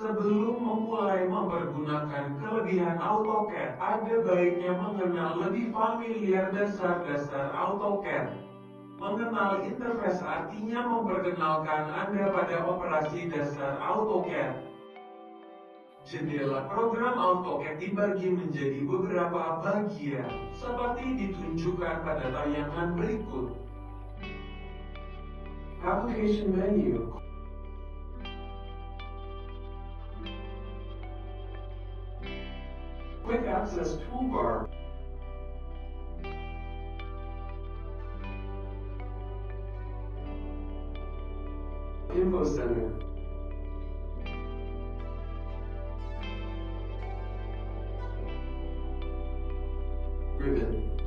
Sebelum memulai mempergunakan kelebihan AutoCAD, ada baiknya mengenal lebih familiar dasar-dasar AutoCAD. Mengenal interface artinya memperkenalkan Anda pada operasi dasar AutoCAD. Jendela program AutoCAD dibagi menjadi beberapa bagian, seperti ditunjukkan pada tayangan berikut. Application menu, Quick Access Toolbar, Info Center, Ribbon,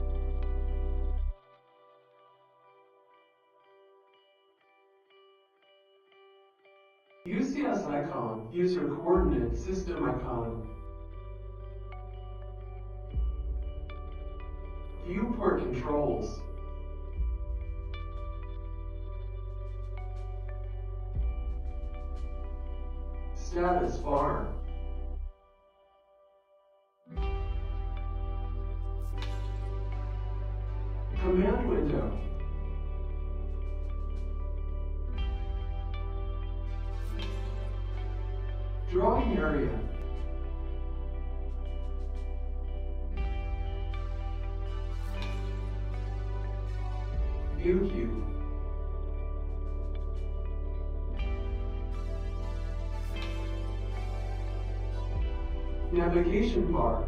UCS icon, User Coordinate System icon, Viewport controls, Status bar, Command window, Drawing area, View cube, Navigation bar,